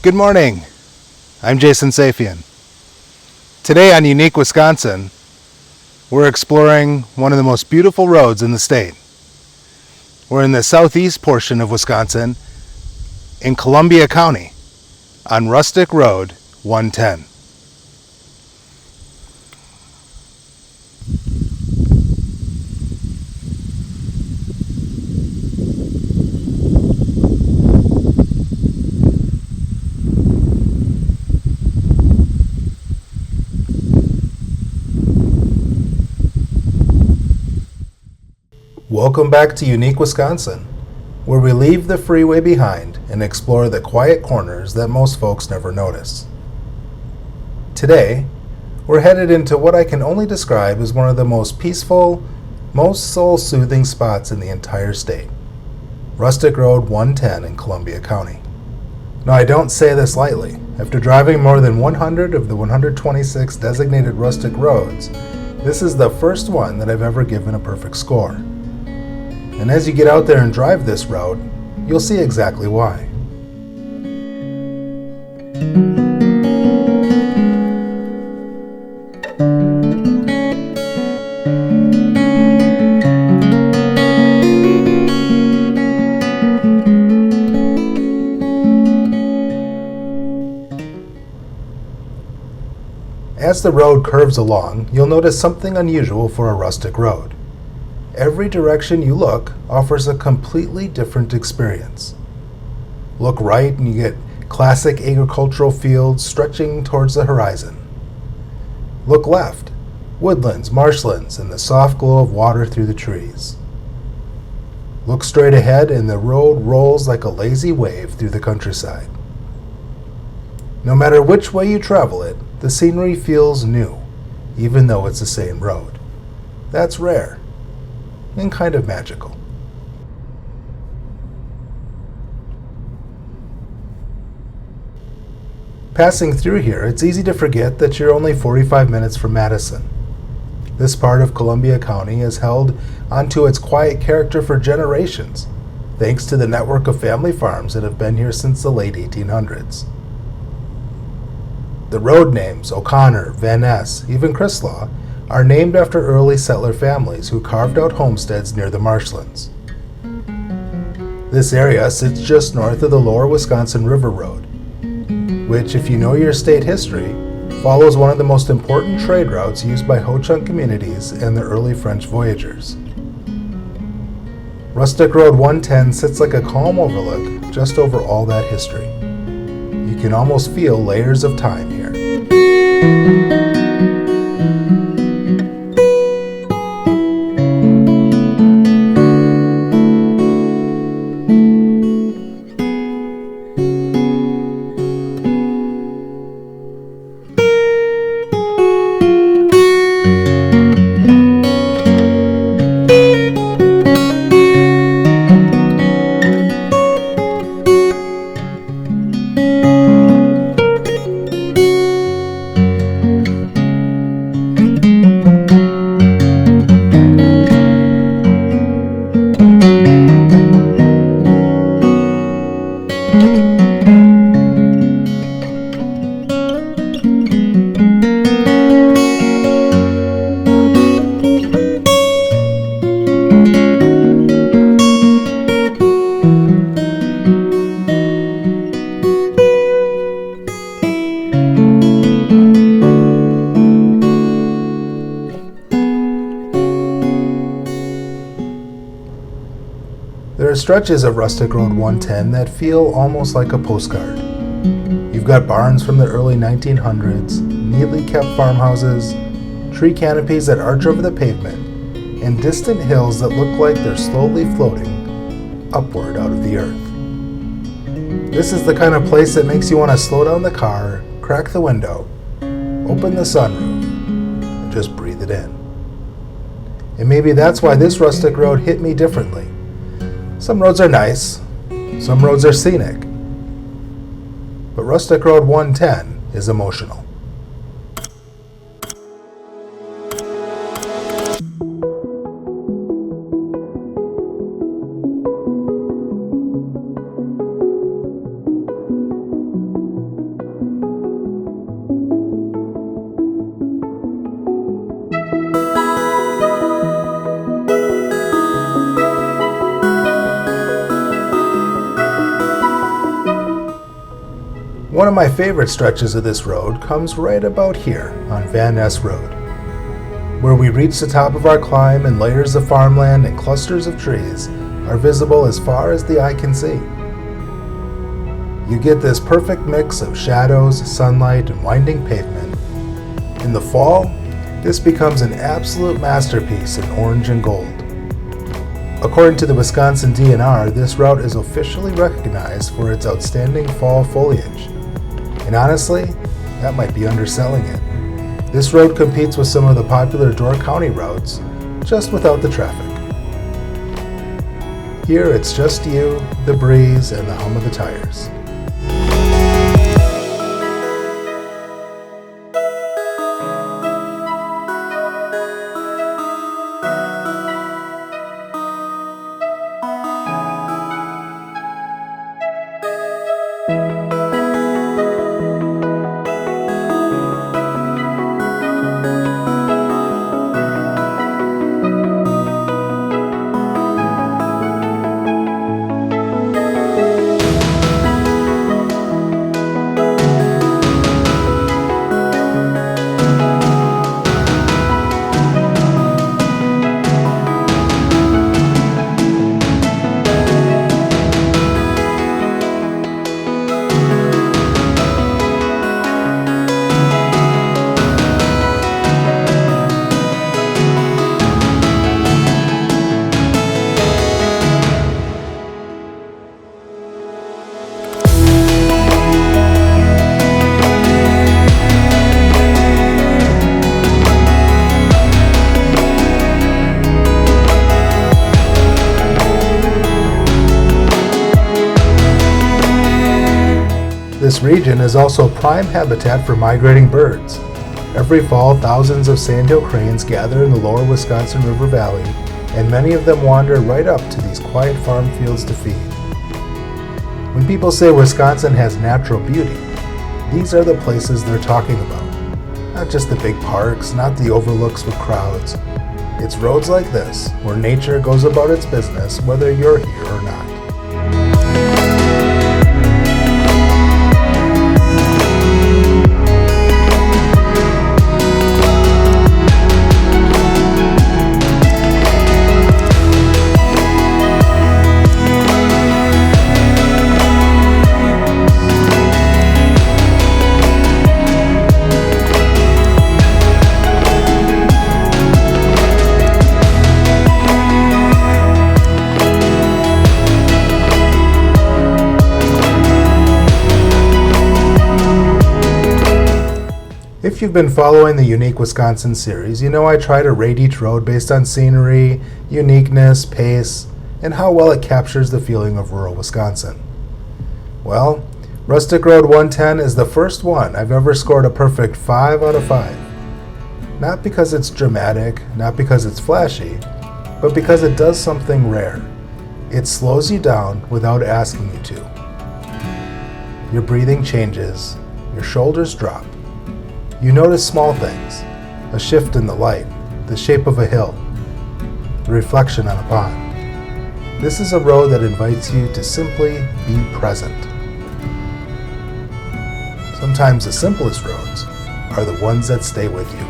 Good morning. I'm Jason Safian. Today on Unique Wisconsin, we're exploring one of the most beautiful roads in the state. We're in the southeast portion of Wisconsin in Columbia County on Rustic Road 110. Welcome back to Unique Wisconsin, where we leave the freeway behind and explore the quiet corners that most folks never notice. Today, we're headed into what I can only describe as one of the most peaceful, most soul-soothing spots in the entire state, Rustic Road 110 in Columbia County. Now, I don't say this lightly. After driving more than 100 of the 126 designated rustic roads, this is the first one that I've ever given a perfect score. And as you get out there and drive this route, you'll see exactly why. As the road curves along, you'll notice something unusual for a rustic road. Every direction you look offers a completely different experience. Look right and you get classic agricultural fields stretching towards the horizon. Look left, woodlands, marshlands, and the soft glow of water through the trees. Look straight ahead and the road rolls like a lazy wave through the countryside. No matter which way you travel it, the scenery feels new, even though it's the same road. That's rare and kind of magical. Passing through here, it's easy to forget that you're only 45 minutes from Madison. This part of Columbia County has held onto its quiet character for generations, thanks to the network of family farms that have been here since the late 1800s. The road names, O'Connor, Van Ness, even Crislaw, are named after early settler families who carved out homesteads near the marshlands. This area sits just north of the Lower Wisconsin River Road, which, if you know your state history, follows one of the most important trade routes used by Ho-Chunk communities and the early French voyagers. Rustic Road 110 sits like a calm overlook just over all that history. You can almost feel layers of time here. There are stretches of Rustic Road 110 that feel almost like a postcard. You've got barns from the early 1900s, neatly kept farmhouses, tree canopies that arch over the pavement, and distant hills that look like they're slowly floating upward out of the earth. This is the kind of place that makes you want to slow down the car, crack the window, open the sunroof, and just breathe it in. And maybe that's why this rustic road hit me differently. Some roads are nice, some roads are scenic, but Rustic Road 110 is emotional. One of my favorite stretches of this road comes right about here on Van Ness Road, where we reach the top of our climb and layers of farmland and clusters of trees are visible as far as the eye can see. You get this perfect mix of shadows, sunlight, and winding pavement. In the fall, this becomes an absolute masterpiece in orange and gold. According to the Wisconsin DNR, this route is officially recognized for its outstanding fall foliage. And honestly, that might be underselling it. This road competes with some of the popular Door County routes, just without the traffic. Here it's just you, the breeze, and the hum of the tires. This region is also prime habitat for migrating birds. Every fall, thousands of sandhill cranes gather in the lower Wisconsin River Valley, and many of them wander right up to these quiet farm fields to feed. When people say Wisconsin has natural beauty, these are the places they're talking about. Not just the big parks, not the overlooks with crowds. It's roads like this, where nature goes about its business whether you're here or not. If you've been following the Unique Wisconsin series, you know I try to rate each road based on scenery, uniqueness, pace, and how well it captures the feeling of rural Wisconsin. Well, Rustic Road 110 is the first one I've ever scored a perfect 5 out of 5. Not because it's dramatic, not because it's flashy, but because it does something rare. It slows you down without asking you to. Your breathing changes, your shoulders drop. You notice small things, a shift in the light, the shape of a hill, the reflection on a pond. This is a road that invites you to simply be present. Sometimes the simplest roads are the ones that stay with you.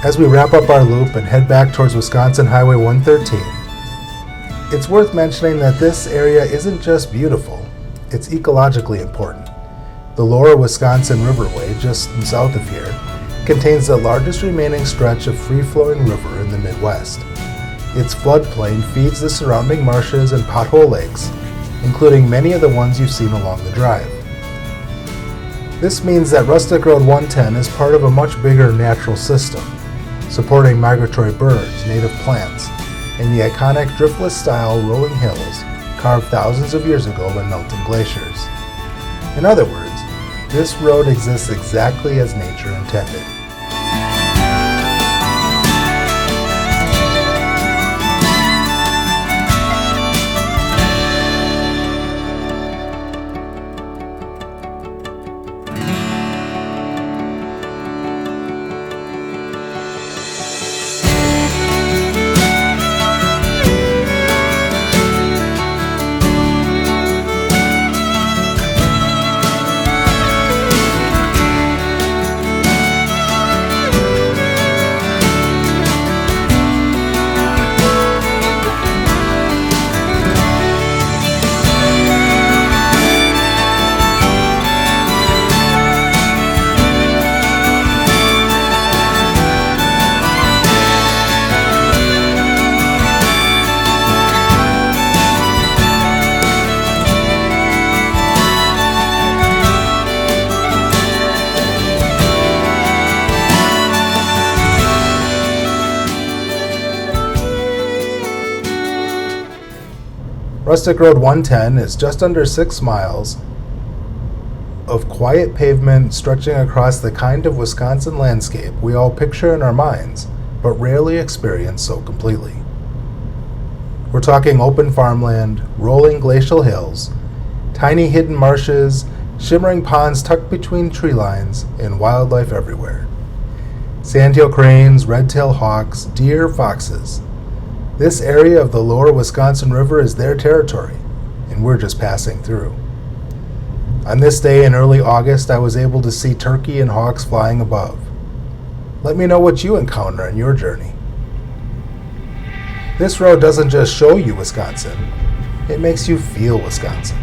As we wrap up our loop and head back towards Wisconsin Highway 113, it's worth mentioning that this area isn't just beautiful, it's ecologically important. The lower Wisconsin Riverway, just south of here, contains the largest remaining stretch of free-flowing river in the Midwest. Its floodplain feeds the surrounding marshes and pothole lakes, including many of the ones you've seen along the drive. This means that Rustic Road 110 is part of a much bigger natural system, supporting migratory birds, native plants, and the iconic driftless-style rolling hills carved thousands of years ago by melting glaciers. In other words, this road exists exactly as nature intended. Rustic Road 110 is just under 6 miles of quiet pavement stretching across the kind of Wisconsin landscape we all picture in our minds, but rarely experience so completely. We're talking open farmland, rolling glacial hills, tiny hidden marshes, shimmering ponds tucked between tree lines, and wildlife everywhere. Sandhill cranes, red-tailed hawks, deer, foxes. This area of the lower Wisconsin River is their territory, and we're just passing through. On this day in early August, I was able to see turkey and hawks flying above. Let me know what you encounter on your journey. This road doesn't just show you Wisconsin, it makes you feel Wisconsin.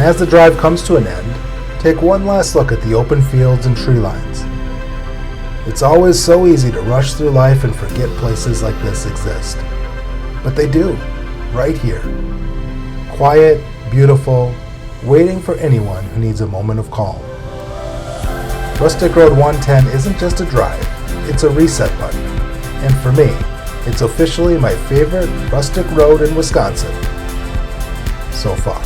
As the drive comes to an end, take one last look at the open fields and tree lines. It's always so easy to rush through life and forget places like this exist. But they do, right here. Quiet, beautiful, waiting for anyone who needs a moment of calm. Rustic Road 110 isn't just a drive, it's a reset button. And for me, it's officially my favorite rustic road in Wisconsin so far.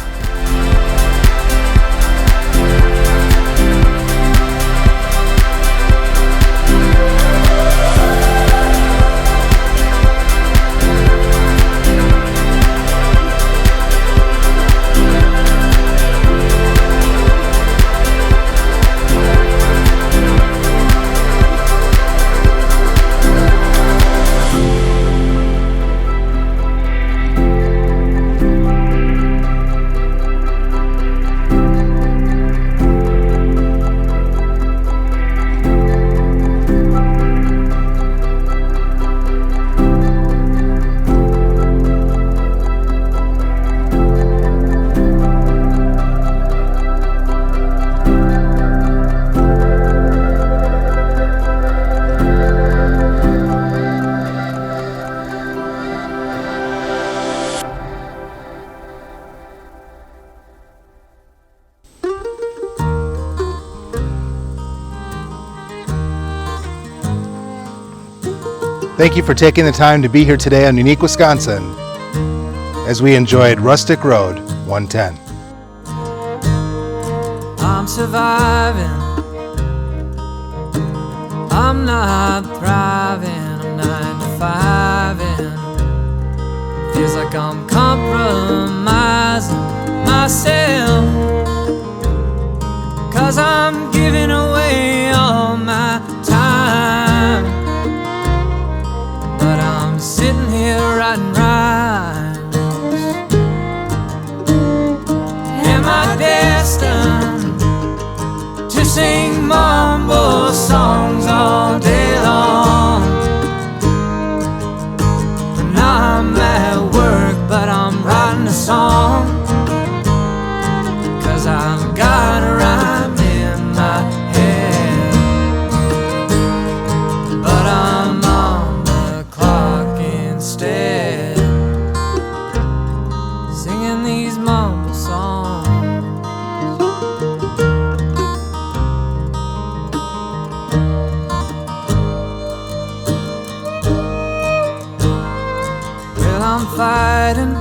Thank you for taking the time to be here today on Unique Wisconsin as we enjoyed Rustic Road 110. I'm surviving, I'm not thriving, I'm 9 to 5-ing. Feels like I'm compromising myself, 'cause I'm giving away all my time. But I'm sitting here writing rhymes. Am I destined to sing mumble songs all day long? When I'm at work, but I'm writing a song, 'cause I've got a rhyme in my head. But I'm on the clock instead, singing these mumble songs. Well, I'm fighting